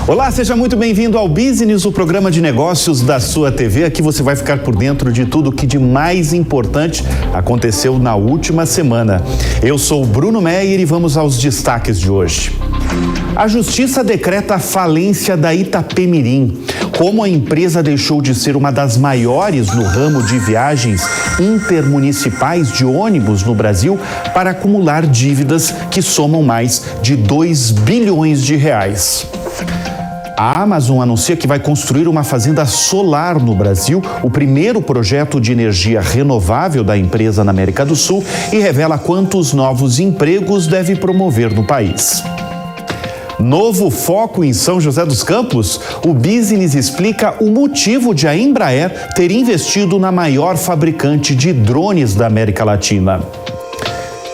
Olá, seja muito bem-vindo ao Business, o programa de negócios da sua TV. Aqui você vai ficar por dentro de tudo o que de mais importante aconteceu na última semana. Eu sou o Bruno Meyer e vamos aos destaques de hoje. A Justiça decreta a falência da Itapemirim. Como a empresa deixou de ser uma das maiores no ramo de viagens intermunicipais de ônibus no Brasil para acumular dívidas que somam mais de 2 bilhões de reais. A Amazon anuncia que vai construir uma fazenda solar no Brasil, o primeiro projeto de energia renovável da empresa na América do Sul, e revela quantos novos empregos deve promover no país. Novo foco em São José dos Campos? O Business explica o motivo de a Embraer ter investido na maior fabricante de drones da América Latina.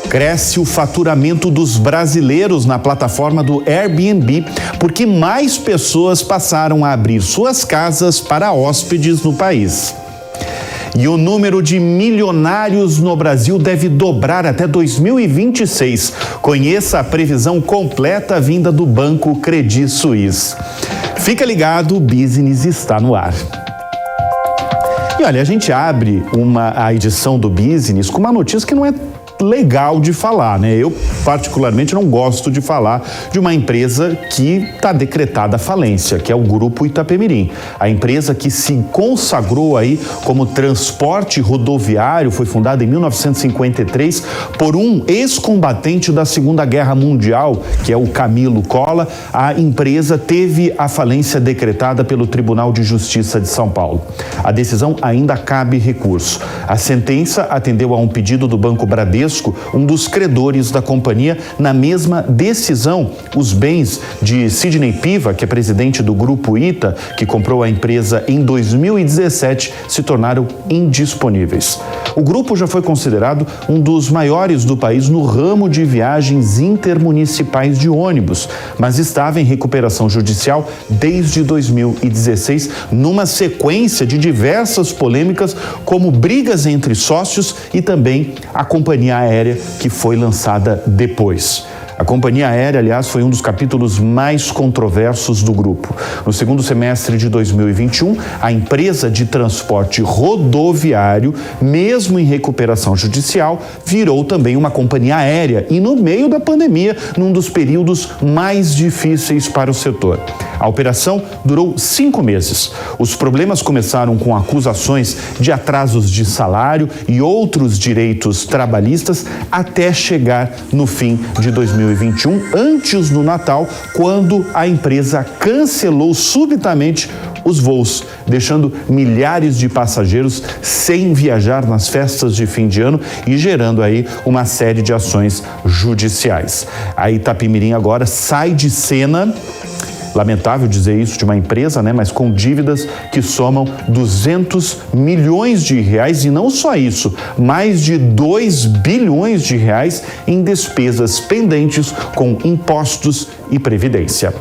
Cresce o faturamento dos brasileiros na plataforma do Airbnb, porque mais pessoas passaram a abrir suas casas para hóspedes no país. E o número de milionários no Brasil deve dobrar até 2026. Conheça a previsão completa vinda do banco Credit Suisse. Fica ligado, o Business está no ar. E olha, a gente abre a edição do Business com uma notícia que não é legal de falar, né? Eu particularmente não gosto de falar de uma empresa que está decretada falência, que é o Grupo Itapemirim. A empresa que se consagrou aí como transporte rodoviário, foi fundada em 1953 por um ex-combatente da Segunda Guerra Mundial, que é o Camilo Cola. A empresa teve a falência decretada pelo Tribunal de Justiça de São Paulo. A decisão ainda cabe recurso. A sentença atendeu a um pedido do Banco Bradesco, um dos credores da companhia. Na mesma decisão, os bens de Sidney Piva, que é presidente do Grupo Ita, que comprou a empresa em 2017, se tornaram indisponíveis. O grupo já foi considerado um dos maiores do país no ramo de viagens intermunicipais de ônibus, mas estava em recuperação judicial desde 2016, numa sequência de diversas polêmicas, como brigas entre sócios e também a companhia aérea que foi lançada depois. A companhia aérea, aliás, foi um dos capítulos mais controversos do grupo. No segundo semestre de 2021, a empresa de transporte rodoviário, mesmo em recuperação judicial, virou também uma companhia aérea e no meio da pandemia, num dos períodos mais difíceis para o setor. A operação durou 5 meses. Os problemas começaram com acusações de atrasos de salário e outros direitos trabalhistas até chegar no fim de 2021, antes do Natal, quando a empresa cancelou subitamente os voos, deixando milhares de passageiros sem viajar nas festas de fim de ano e gerando aí uma série de ações judiciais. A Itapemirim agora sai de cena. Lamentável dizer isso de uma empresa, né? Mas com dívidas que somam 200 milhões de reais, e não só isso, mais de 2 bilhões de reais em despesas pendentes com impostos e previdência.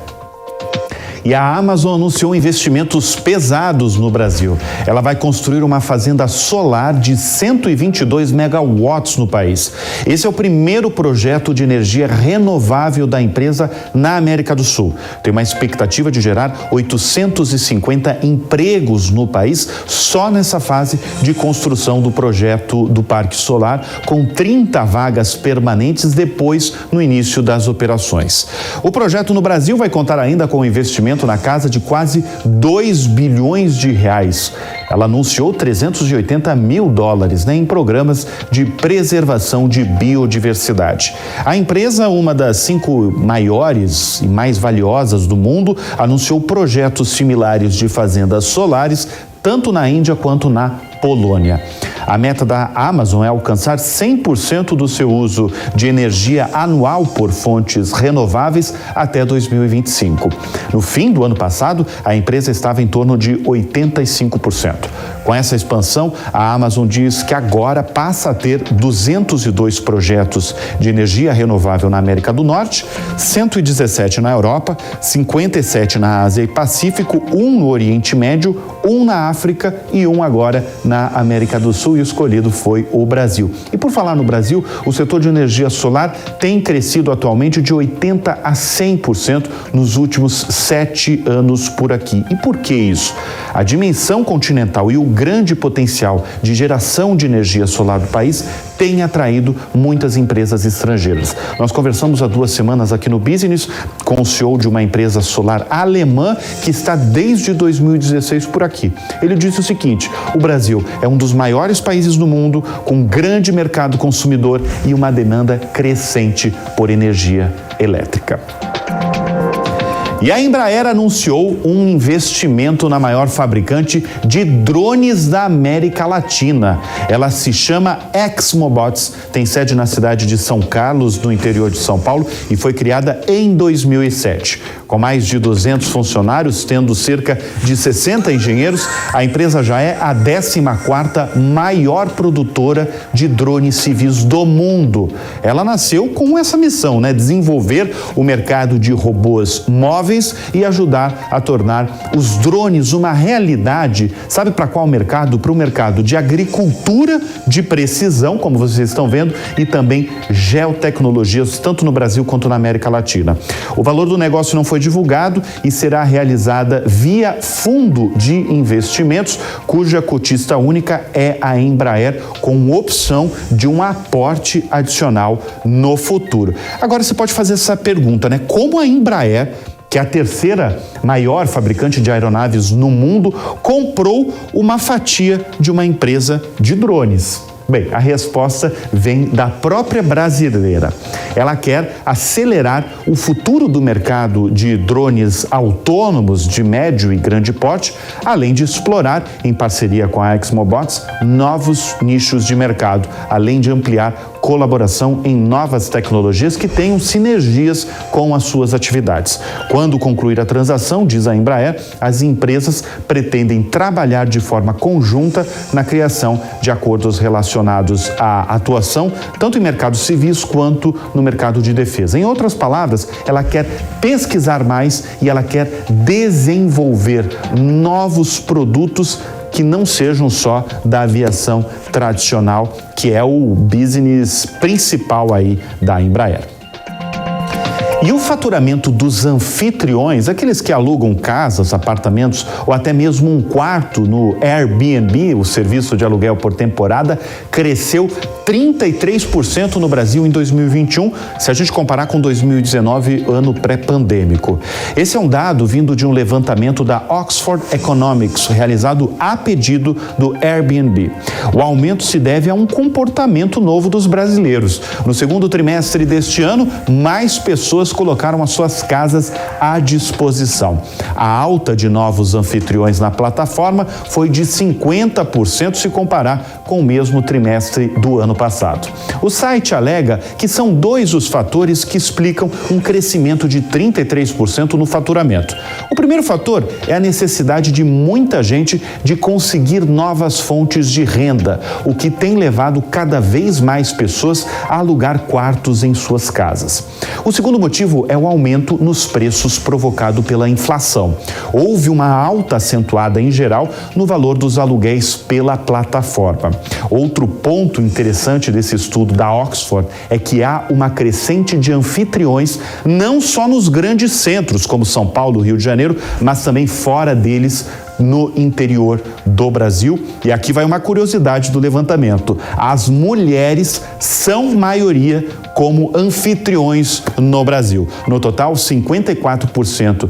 E a Amazon anunciou investimentos pesados no Brasil. Ela vai construir uma fazenda solar de 122 megawatts no país. Esse é o primeiro projeto de energia renovável da empresa na América do Sul. Tem uma expectativa de gerar 850 empregos no país só nessa fase de construção do projeto do Parque Solar, com 30 vagas permanentes depois no início das operações. O projeto no Brasil vai contar ainda com investimento na casa de quase 2 bilhões de reais. Ela anunciou 380 mil dólares, né, em programas de preservação de biodiversidade. A empresa, uma das 5 maiores e mais valiosas do mundo, anunciou projetos similares de fazendas solares, tanto na Índia quanto na Polônia. A meta da Amazon é alcançar 100% do seu uso de energia anual por fontes renováveis até 2025. No fim do ano passado, a empresa estava em torno de 85%. Com essa expansão, a Amazon diz que agora passa a ter 202 projetos de energia renovável na América do Norte, 117 na Europa, 57 na Ásia e Pacífico, 1 no Oriente Médio, 1 na África e 1 agora na América do Sul, e o escolhido foi o Brasil. E por falar no Brasil, o setor de energia solar tem crescido atualmente de 80% a 100% nos últimos 7 anos por aqui. E por que isso? A dimensão continental e o grande potencial de geração de energia solar do país tem atraído muitas empresas estrangeiras. Nós conversamos há 2 semanas aqui no Business com o CEO de uma empresa solar alemã que está desde 2016 por aqui. Ele disse o seguinte: o Brasil é um dos maiores países do mundo, com um grande mercado consumidor e uma demanda crescente por energia elétrica. E a Embraer anunciou um investimento na maior fabricante de drones da América Latina. Ela se chama Exmobots, tem sede na cidade de São Carlos, no interior de São Paulo, e foi criada em 2007. Com mais de 200 funcionários, tendo cerca de 60 engenheiros, a empresa já é a 14ª maior produtora de drones civis do mundo. Ela nasceu com essa missão, desenvolver o mercado de robôs móveis e ajudar a tornar os drones uma realidade. Sabe para qual mercado? Para o mercado de agricultura de precisão, como vocês estão vendo, e também geotecnologias, tanto no Brasil quanto na América Latina. O valor do negócio não foi divulgado e será realizada via fundo de investimentos, cuja cotista única é a Embraer, com opção de um aporte adicional no futuro. Agora você pode fazer essa pergunta, Como a Embraer, que é a 3ª maior fabricante de aeronaves no mundo, comprou uma fatia de uma empresa de drones? Bem, a resposta vem da própria brasileira. Ela quer acelerar o futuro do mercado de drones autônomos de médio e grande porte, além de explorar, em parceria com a Exmobots, novos nichos de mercado, além de ampliar colaboração em novas tecnologias que tenham sinergias com as suas atividades. Quando concluir a transação, diz a Embraer, as empresas pretendem trabalhar de forma conjunta na criação de acordos relacionados à atuação, tanto em mercados civis quanto no mercado de defesa. Em outras palavras, ela quer pesquisar mais e ela quer desenvolver novos produtos que não sejam só da aviação tradicional, que é o business principal aí da Embraer. E o faturamento dos anfitriões, aqueles que alugam casas, apartamentos ou até mesmo um quarto no Airbnb, o serviço de aluguel por temporada, cresceu 33% no Brasil em 2021, se a gente comparar com 2019, ano pré-pandêmico. Esse é um dado vindo de um levantamento da Oxford Economics, realizado a pedido do Airbnb. O aumento se deve a um comportamento novo dos brasileiros. No segundo trimestre deste ano, mais pessoas colocaram as suas casas à disposição. A alta de novos anfitriões na plataforma foi de 50% se comparar com o mesmo trimestre do ano passado. O site alega que são 2 os fatores que explicam um crescimento de 33% no faturamento. O primeiro fator é a necessidade de muita gente de conseguir novas fontes de renda, o que tem levado cada vez mais pessoas a alugar quartos em suas casas. O segundo motivo é o aumento nos preços provocado pela inflação. Houve uma alta acentuada em geral no valor dos aluguéis pela plataforma. Outro ponto interessante desse estudo da Oxford é que há uma crescente de anfitriões não só nos grandes centros, como São Paulo, Rio de Janeiro, mas também fora deles, no interior do Brasil. E aqui vai uma curiosidade do levantamento: as mulheres são maioria como anfitriões no Brasil. No total, 54%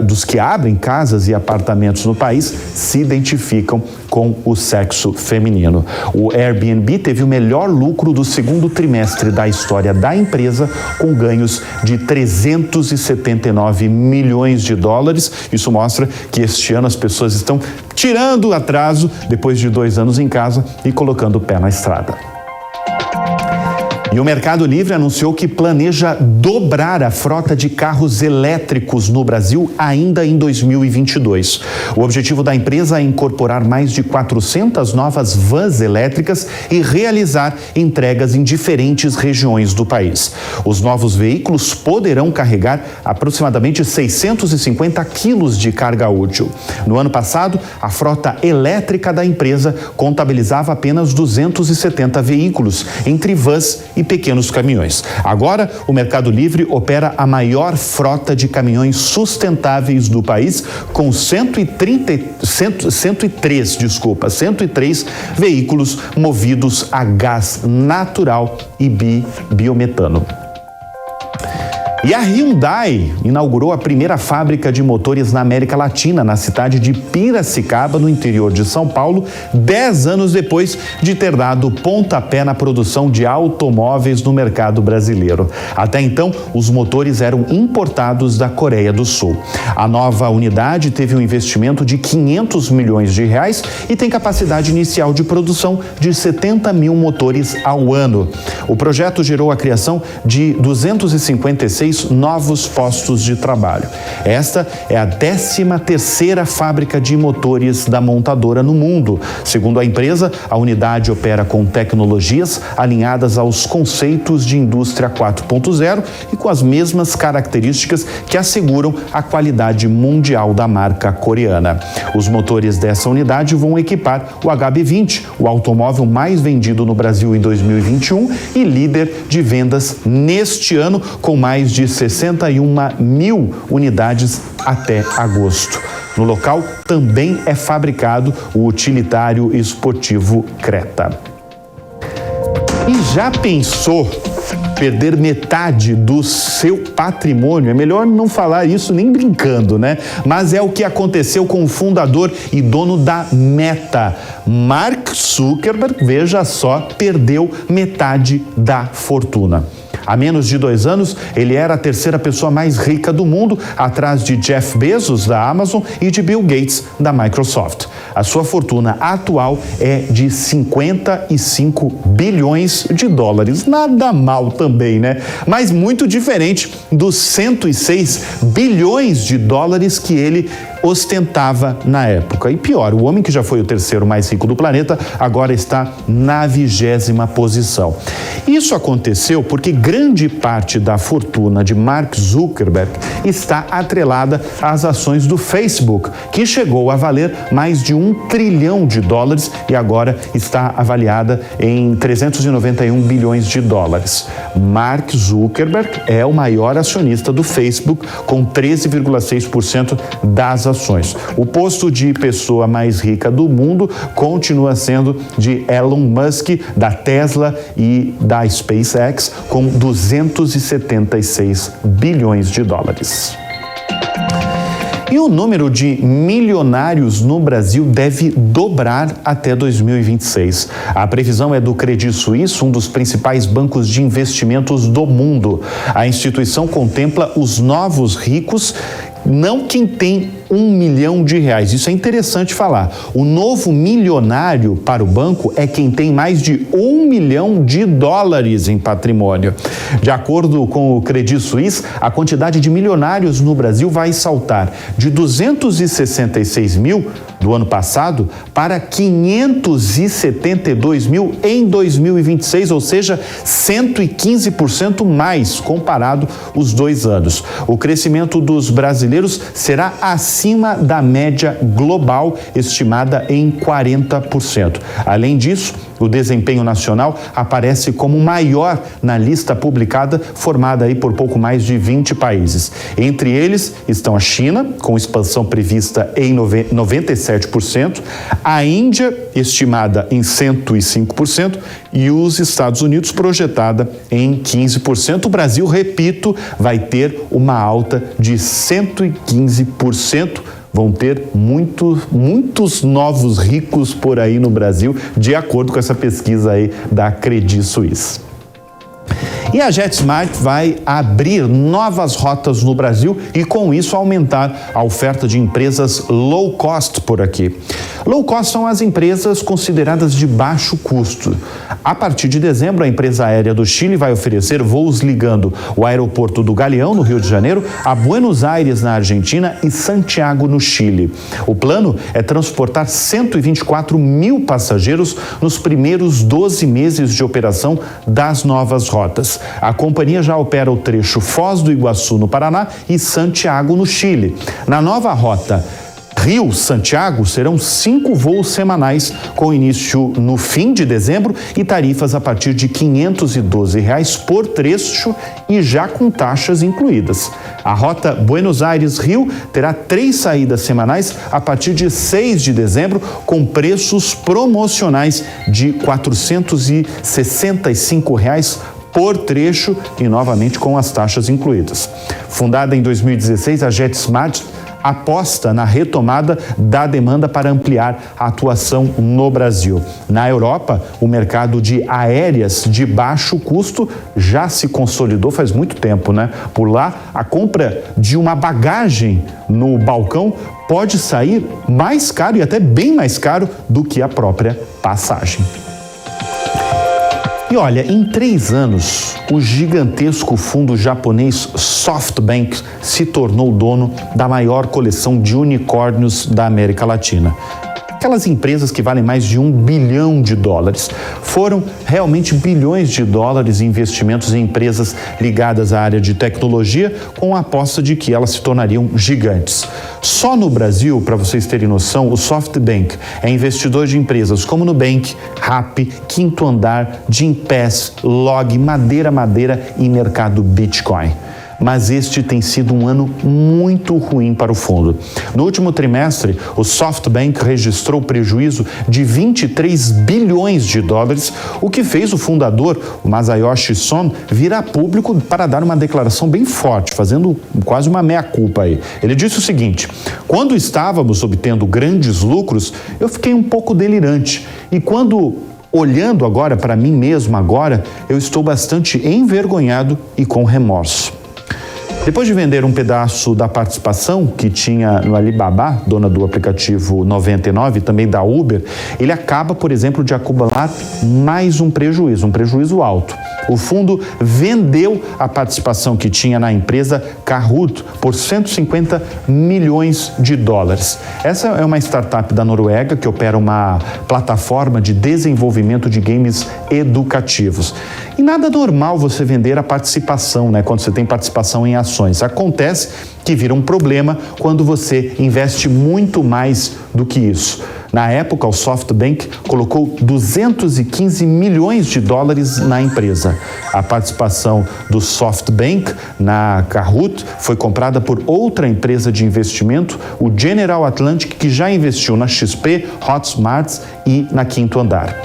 dos que abrem casas e apartamentos no país se identificam com o sexo feminino. O Airbnb teve o melhor lucro do segundo trimestre da história da empresa, com ganhos de 379 milhões de dólares. Isso mostra que este ano as pessoas estão tirando o atraso depois de 2 anos em casa e colocando o pé na estrada. E o Mercado Livre anunciou que planeja dobrar a frota de carros elétricos no Brasil ainda em 2022. O objetivo da empresa é incorporar mais de 400 novas vans elétricas e realizar entregas em diferentes regiões do país. Os novos veículos poderão carregar aproximadamente 650 quilos de carga útil. No ano passado, a frota elétrica da empresa contabilizava apenas 270 veículos, entre vans e pequenos caminhões. Agora, o Mercado Livre opera a maior frota de caminhões sustentáveis do país, com 103 veículos movidos a gás natural e biometano. E a Hyundai inaugurou a primeira fábrica de motores na América Latina, na cidade de Piracicaba, no interior de São Paulo, 10 anos depois de ter dado pontapé na produção de automóveis no mercado brasileiro. Até então, os motores eram importados da Coreia do Sul. A nova unidade teve um investimento de 500 milhões de reais e tem capacidade inicial de produção de 70 mil motores ao ano. O projeto gerou a criação de 256 novos postos de trabalho. Esta é a 13ª fábrica de motores da montadora no mundo. Segundo a empresa, a unidade opera com tecnologias alinhadas aos conceitos de indústria 4.0 e com as mesmas características que asseguram a qualidade mundial da marca coreana. Os motores dessa unidade vão equipar o HB20, o automóvel mais vendido no Brasil em 2021 e líder de vendas neste ano, com mais de 61 mil unidades até agosto. No local também é fabricado o utilitário esportivo Creta. E já pensou perder metade do seu patrimônio? É melhor não falar isso nem brincando, né? Mas é o que aconteceu com o fundador e dono da Meta. Mark Zuckerberg, veja só, perdeu metade da fortuna. Há menos de 2 anos, ele era a 3ª pessoa mais rica do mundo, atrás de Jeff Bezos, da Amazon, e de Bill Gates, da Microsoft. A sua fortuna atual é de 55 bilhões de dólares. Nada mal também, né? Mas muito diferente dos 106 bilhões de dólares que ele ostentava na época. E pior, o homem que já foi o 3º mais rico do planeta agora está na 20ª posição. Isso aconteceu porque grande parte da fortuna de Mark Zuckerberg está atrelada às ações do Facebook, que chegou a valer mais de $1 trilhão e agora está avaliada em 391 bilhões de dólares. Mark Zuckerberg é o maior acionista do Facebook, com 13,6% das ações. O posto de pessoa mais rica do mundo continua sendo de Elon Musk, da Tesla e da SpaceX, com 276 bilhões de dólares. E o número de milionários no Brasil deve dobrar até 2026. A previsão é do Credit Suisse, um dos principais bancos de investimentos do mundo. A instituição contempla os novos ricos, não quem tem R$1 milhão. Isso é interessante falar. O novo milionário para o banco é quem tem mais de $1 milhão em patrimônio. De acordo com o Credit Suisse, a quantidade de milionários no Brasil vai saltar de 266 mil do ano passado para 572 mil em 2026, ou seja, 115% mais comparado os 2 anos. O crescimento dos brasileiros será acima da média global, estimada em 40%. Além disso, o desempenho nacional aparece como maior na lista publicada, formada aí por pouco mais de 20 países. Entre eles estão a China, com expansão prevista em 97%, a Índia, estimada em 105%, e os Estados Unidos, projetada em 15%. O Brasil, repito, vai ter uma alta de 115%. Vão ter muitos novos ricos por aí no Brasil, de acordo com essa pesquisa aí da Credit Suisse. E a JetSmart vai abrir novas rotas no Brasil e, com isso, aumentar a oferta de empresas low cost por aqui. Low cost são as empresas consideradas de baixo custo. A partir de dezembro, a empresa aérea do Chile vai oferecer voos ligando o aeroporto do Galeão, no Rio de Janeiro, a Buenos Aires, na Argentina, e Santiago, no Chile. O plano é transportar 124 mil passageiros nos primeiros 12 meses de operação das novas rotas. A companhia já opera o trecho Foz do Iguaçu, no Paraná, e Santiago, no Chile. Na nova rota Rio-Santiago, serão 5 voos semanais, com início no fim de dezembro e tarifas a partir de R$ 512 por trecho e já com taxas incluídas. A rota Buenos Aires-Rio terá 3 saídas semanais a partir de 6 de dezembro, com preços promocionais de R$ 465 por trecho e novamente com as taxas incluídas. Fundada em 2016, a JetSmart aposta na retomada da demanda para ampliar a atuação no Brasil. Na Europa, o mercado de aéreas de baixo custo já se consolidou faz muito tempo, né? Por lá, a compra de uma bagagem no balcão pode sair mais caro e até bem mais caro do que a própria passagem. E olha, em 3 anos, o gigantesco fundo japonês SoftBank se tornou dono da maior coleção de unicórnios da América Latina. Aquelas empresas que valem mais de $1 bilhão. Foram realmente bilhões de dólares em investimentos em empresas ligadas à área de tecnologia, com a aposta de que elas se tornariam gigantes. Só no Brasil, para vocês terem noção, o SoftBank é investidor de empresas como Nubank, Rappi, Quinto Andar, Gympass, Log, Madeira e Mercado Bitcoin. Mas este tem sido um ano muito ruim para o fundo. No último trimestre, o SoftBank registrou prejuízo de $23 bilhões, o que fez o fundador, o Masayoshi Son, vir a público para dar uma declaração bem forte, fazendo quase uma meia-culpa aí. Ele disse o seguinte: quando estávamos obtendo grandes lucros, eu fiquei um pouco delirante. E olhando agora para mim mesmo agora, eu estou bastante envergonhado e com remorso. Depois de vender um pedaço da participação que tinha no Alibaba, dona do aplicativo 99, também da Uber, ele acaba, por exemplo, de acumular mais um prejuízo alto. O fundo vendeu a participação que tinha na empresa Kahoot por $150 milhões. Essa é uma startup da Noruega que opera uma plataforma de desenvolvimento de games educativos. E nada normal você vender a participação, né? Quando você tem participação em ações. Acontece que vira um problema quando você investe muito mais do que isso. Na época, o SoftBank colocou $215 milhões na empresa. A participação do SoftBank na Kahoot foi comprada por outra empresa de investimento, o General Atlantic, que já investiu na XP, Hotmart e na Quinto Andar.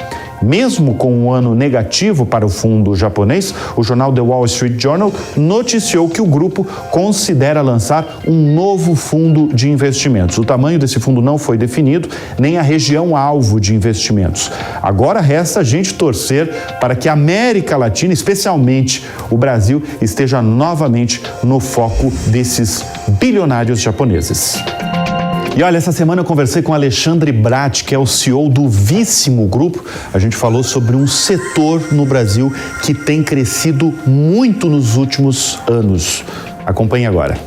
Mesmo com um ano negativo para o fundo japonês, o jornal The Wall Street Journal noticiou que o grupo considera lançar um novo fundo de investimentos. O tamanho desse fundo não foi definido, nem a região-alvo de investimentos. Agora resta a gente torcer para que a América Latina, especialmente o Brasil, esteja novamente no foco desses bilionários japoneses. E olha, essa semana eu conversei com Alexandre Bratti, que é o CEO do Víssimo Grupo. A gente falou sobre um setor no Brasil que tem crescido muito nos últimos anos. Acompanhe agora.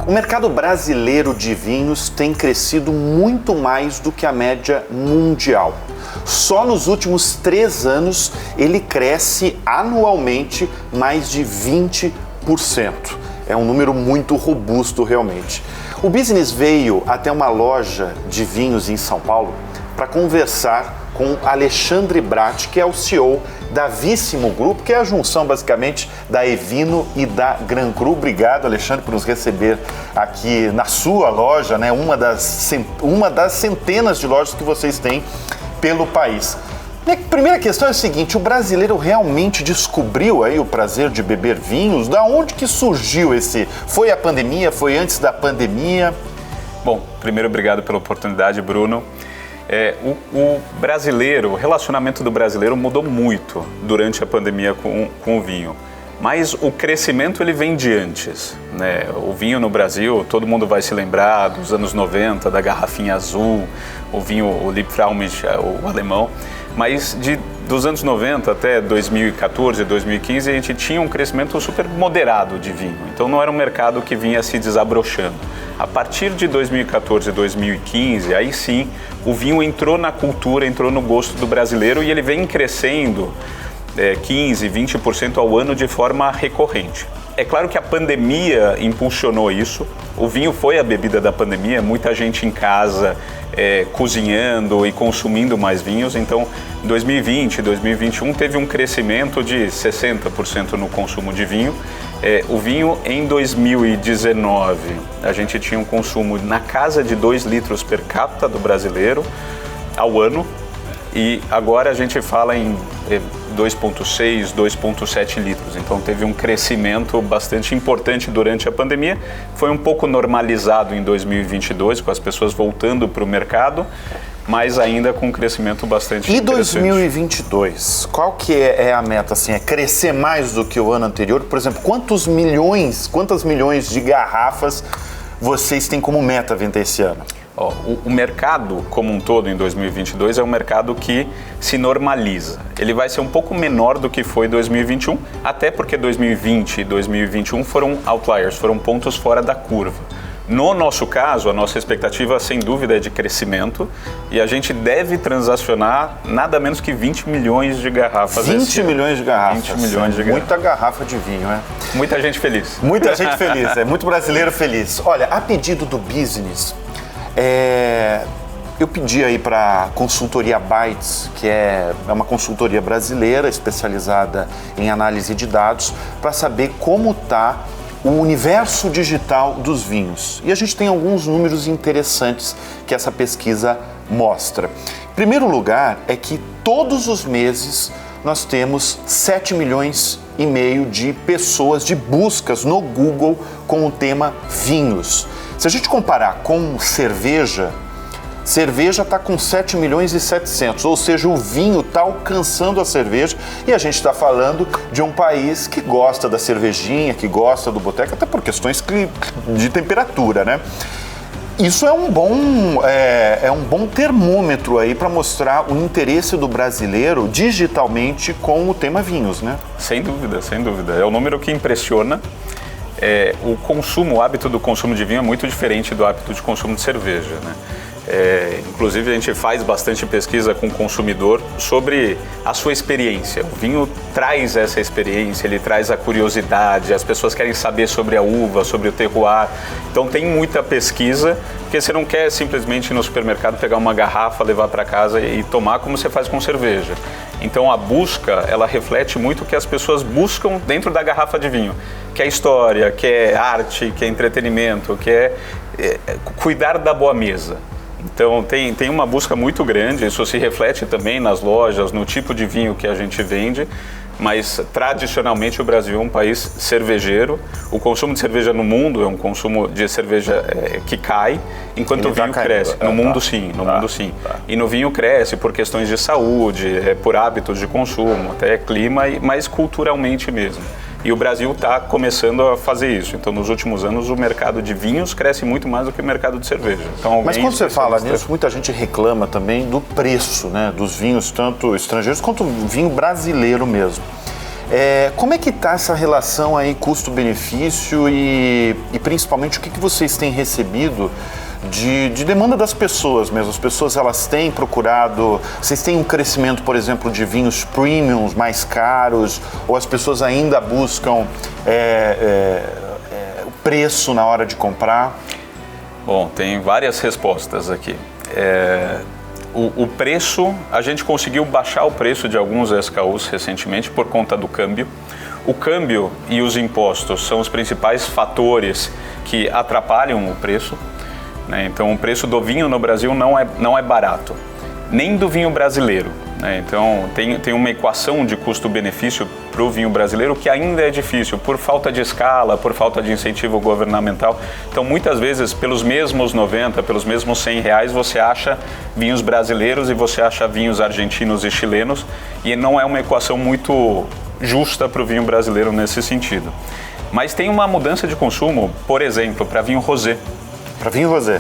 O mercado brasileiro de vinhos tem crescido muito mais do que a média mundial. Só nos últimos 3 anos ele cresce anualmente mais de 20%. É um número muito robusto realmente. O Business veio até uma loja de vinhos em São Paulo para conversar com Alexandre Bratti, que é o CEO da Víssimo Grupo, que é a junção basicamente da Evino e da Gran Cru. Obrigado, Alexandre, por nos receber aqui na sua loja, né? Uma das centenas de lojas que vocês têm pelo país. Minha primeira questão é a seguinte: o brasileiro realmente descobriu aí o prazer de beber vinhos? Da onde que surgiu esse? Foi a pandemia? Foi antes da pandemia? Bom, primeiro, obrigado pela oportunidade, Bruno. O brasileiro, o relacionamento do brasileiro mudou muito durante a pandemia com o vinho. Mas o crescimento ele vem de antes, né? O vinho no Brasil, todo mundo vai se lembrar dos anos 90, da garrafinha azul, o vinho, o Liebfraumilch, o alemão. Mas dos anos 90 até 2014, 2015, a gente tinha um crescimento super moderado de vinho. Então não era um mercado que vinha se desabrochando. A partir de 2014, 2015, aí sim, o vinho entrou na cultura, entrou no gosto do brasileiro e ele vem crescendo 15%, 20% ao ano de forma recorrente. É claro que a pandemia impulsionou isso. O vinho foi a bebida da pandemia, muita gente em casa cozinhando e consumindo mais vinhos. Então, 2020, 2021 teve um crescimento de 60% no consumo de vinho. O vinho em 2019, a gente tinha um consumo na casa de 2 litros per capita do brasileiro ao ano. E agora a gente fala em 2,6, 2,7 litros. Então teve um crescimento bastante importante durante a pandemia. Foi um pouco normalizado em 2022, com as pessoas voltando para o mercado, mas ainda com um crescimento bastante interessante. E 2022, qual que é a meta? Assim, é crescer mais do que o ano anterior? Por exemplo, quantas milhões de garrafas vocês têm como meta vender esse ano? O mercado como um todo em 2022 é um mercado que se normaliza. Ele vai ser um pouco menor do que foi 2021, até porque 2020 e 2021 foram outliers, foram pontos fora da curva. No nosso caso, a nossa expectativa, sem dúvida, é de crescimento e a gente deve transacionar nada menos que 20 milhões de garrafas. 20 milhões de garrafas. 20 milhões de garrafas. Muita garrafa de vinho, né? Muita gente feliz. Muita gente feliz, muito brasileiro feliz. Olha, a pedido do business, eu pedi aí para a consultoria Bytes, que é uma consultoria brasileira especializada em análise de dados, para saber como está o universo digital dos vinhos. E a gente tem alguns números interessantes que essa pesquisa mostra. Em primeiro lugar, é que todos os meses nós temos 7 milhões e meio de pessoas, de buscas no Google com o tema vinhos. Se a gente comparar com cerveja está com 7 milhões e 700, ou seja, o vinho está alcançando a cerveja e a gente está falando de um país que gosta da cervejinha, que gosta do boteco, até por questões de temperatura, né? Isso é um bom termômetro aí para mostrar o interesse do brasileiro digitalmente com o tema vinhos, né? Sem dúvida, sem dúvida. É o número que impressiona. O hábito do consumo de vinho é muito diferente do hábito de consumo de cerveja, né? Inclusive a gente faz bastante pesquisa com o consumidor sobre a sua experiência. O vinho traz essa experiência, ele traz a curiosidade, as pessoas querem saber sobre a uva, sobre o terroir. Então tem muita pesquisa, porque você não quer simplesmente ir no supermercado pegar uma garrafa, levar para casa e tomar como você faz com cerveja. Então a busca, ela reflete muito o que as pessoas buscam dentro da garrafa de vinho, que é história, que é arte, que é entretenimento, que é cuidar da boa mesa. Então tem uma busca muito grande, isso se reflete também nas lojas, no tipo de vinho que a gente vende, mas tradicionalmente o Brasil é um país cervejeiro. O consumo de cerveja no mundo é um consumo de cerveja que cai, enquanto o vinho cresce. No mundo sim, no mundo sim. E no vinho cresce por questões de saúde, por hábitos de consumo, até clima, mas culturalmente mesmo. E o Brasil está começando a fazer isso. Então, nos últimos anos, o mercado de vinhos cresce muito mais do que o mercado de cerveja. Então, mas quando você fala nisso, muita gente reclama também do preço, né, dos vinhos, tanto estrangeiros quanto vinho brasileiro mesmo. Como é que está essa relação aí custo-benefício e principalmente o que vocês têm recebido de demanda das pessoas mesmo? As pessoas, elas têm procurado, vocês têm um crescimento, por exemplo, de vinhos premiums mais caros, ou as pessoas ainda buscam o preço na hora de comprar? Bom, tem várias respostas aqui. O preço, a gente conseguiu baixar o preço de alguns SKUs recentemente por conta do câmbio. O câmbio e os impostos são os principais fatores que atrapalham o preço. Então o preço do vinho no Brasil não é barato, nem do vinho brasileiro. né? Então tem uma equação de custo-benefício para o vinho brasileiro que ainda é difícil, por falta de escala, por falta de incentivo governamental. Então muitas vezes pelos mesmos 90, pelos mesmos 100 reais você acha vinhos brasileiros e você acha vinhos argentinos e chilenos, e não é uma equação muito justa para o vinho brasileiro nesse sentido. Mas tem uma mudança de consumo, por exemplo, para vinho rosé. Para vinho rosé.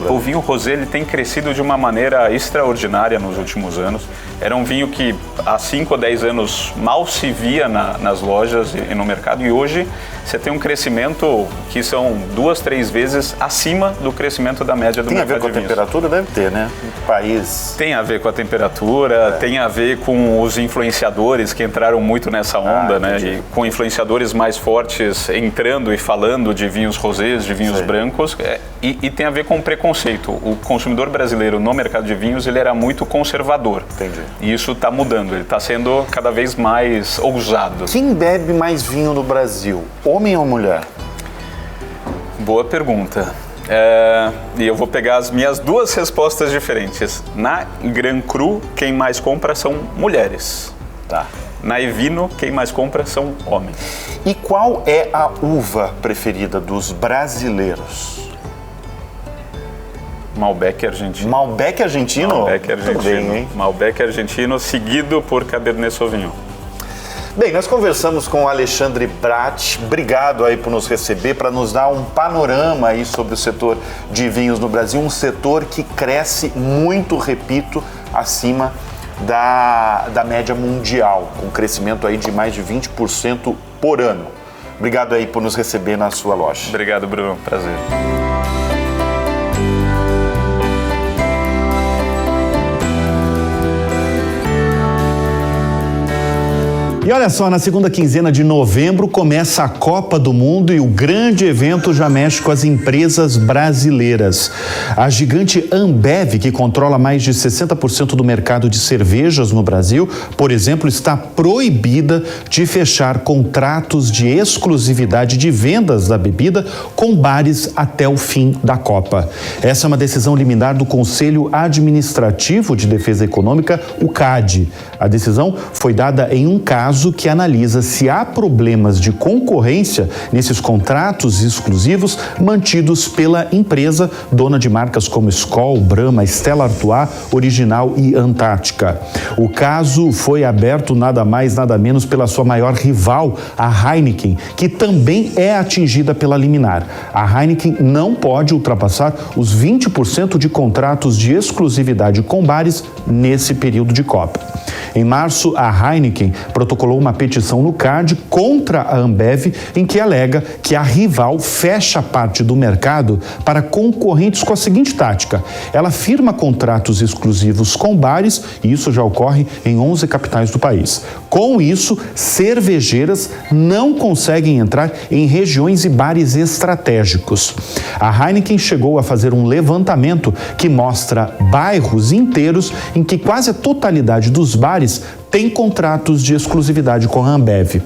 O vinho rosé ele tem crescido de uma maneira extraordinária nos últimos anos. Era um vinho que há 5 ou 10 anos mal se via nas lojas e no mercado, e hoje você tem um crescimento que são 2, 3 vezes acima do crescimento da média do mercado de vinhos. Tem a ver com a temperatura? Deve ter, né? Um país... Tem a ver com a temperatura, tem a ver com os influenciadores que entraram muito nessa onda, né? E com influenciadores mais fortes entrando e falando de vinhos rosés, de vinhos brancos. E tem a ver com o preconceito. O consumidor brasileiro no mercado de vinhos, ele era muito conservador. Entendi. E isso está mudando, ele está sendo cada vez mais ousado. Quem bebe mais vinho no Brasil, homem ou mulher? Boa pergunta. E eu vou pegar as minhas 2 respostas diferentes. Na Gran Cru, quem mais compra são mulheres. Tá. Na Evino, quem mais compra são homens. E qual é a uva preferida dos brasileiros? Malbec argentino. Malbec argentino? Malbec argentino. Bem, hein? Malbec argentino, seguido por Cabernet Sauvignon. Bem, nós conversamos com o Alexandre Bratti. Obrigado aí por nos receber, para nos dar um panorama aí sobre o setor de vinhos no Brasil, um setor que cresce muito, repito, acima da média mundial, com crescimento aí de mais de 20% por ano. Obrigado aí por nos receber na sua loja. Obrigado, Bruno. Prazer. E olha só, na segunda quinzena de novembro começa a Copa do Mundo e o grande evento já mexe com as empresas brasileiras. A gigante Ambev, que controla mais de 60% do mercado de cervejas no Brasil, por exemplo, está proibida de fechar contratos de exclusividade de vendas da bebida com bares até o fim da Copa. Essa é uma decisão liminar do Conselho Administrativo de Defesa Econômica, o CAD. A decisão foi dada em um caso que analisa se há problemas de concorrência nesses contratos exclusivos mantidos pela empresa, dona de marcas como Skol, Brahma, Stella Artois, Original e Antártica. O caso foi aberto nada mais, nada menos pela sua maior rival, a Heineken, que também é atingida pela liminar. A Heineken não pode ultrapassar os 20% de contratos de exclusividade com bares nesse período de Copa. Em março, a Heineken protocolou uma petição no CAD contra a Ambev, em que alega que a rival fecha parte do mercado para concorrentes com a seguinte tática: ela firma contratos exclusivos com bares, e isso já ocorre em 11 capitais do país. Com isso, cervejeiras não conseguem entrar em regiões e bares estratégicos. A Heineken chegou a fazer um levantamento que mostra bairros inteiros em que quase a totalidade dos bares tem contratos de exclusividade com a Ambev.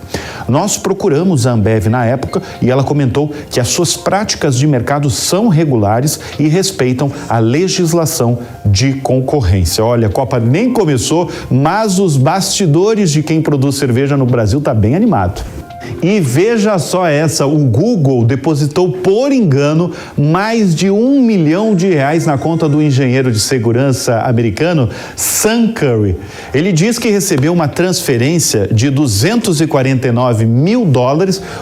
Nós procuramos a Ambev na época e ela comentou que as suas práticas de mercado são regulares e respeitam a legislação de concorrência. Olha, a Copa nem começou, mas os bastidores de quem produz cerveja no Brasil tá bem animado. E veja só essa, o Google depositou por engano mais de R$1 milhão na conta do engenheiro de segurança americano Sam Curry. Ele diz que recebeu uma transferência de $249 mil,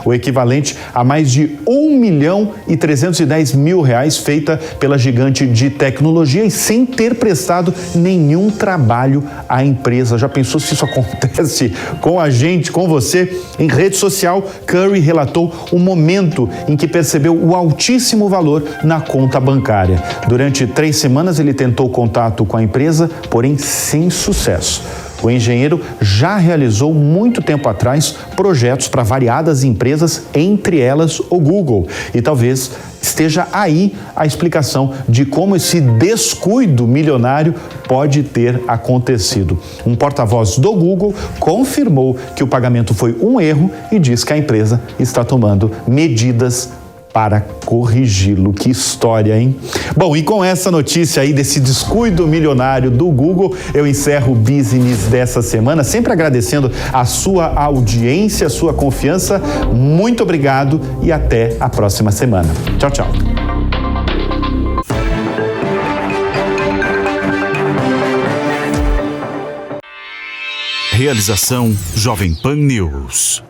o equivalente a mais de R$1.310 mil, feita pela gigante de tecnologia e sem ter prestado nenhum trabalho à empresa. Já pensou se isso acontece com a gente, com você? Em rede social, Curry relatou o momento em que percebeu o altíssimo valor na conta bancária. Durante 3 semanas ele tentou contato com a empresa, porém sem sucesso. O engenheiro já realizou muito tempo atrás projetos para variadas empresas, entre elas o Google. E talvez esteja aí a explicação de como esse descuido milionário pode ter acontecido. Um porta-voz do Google confirmou que o pagamento foi um erro e diz que a empresa está tomando medidas para corrigi-lo. Que história, hein? Bom, e com essa notícia aí desse descuido milionário do Google, eu encerro o Business dessa semana, sempre agradecendo a sua audiência, a sua confiança. Muito obrigado e até a próxima semana. Tchau, tchau. Realização Jovem Pan News.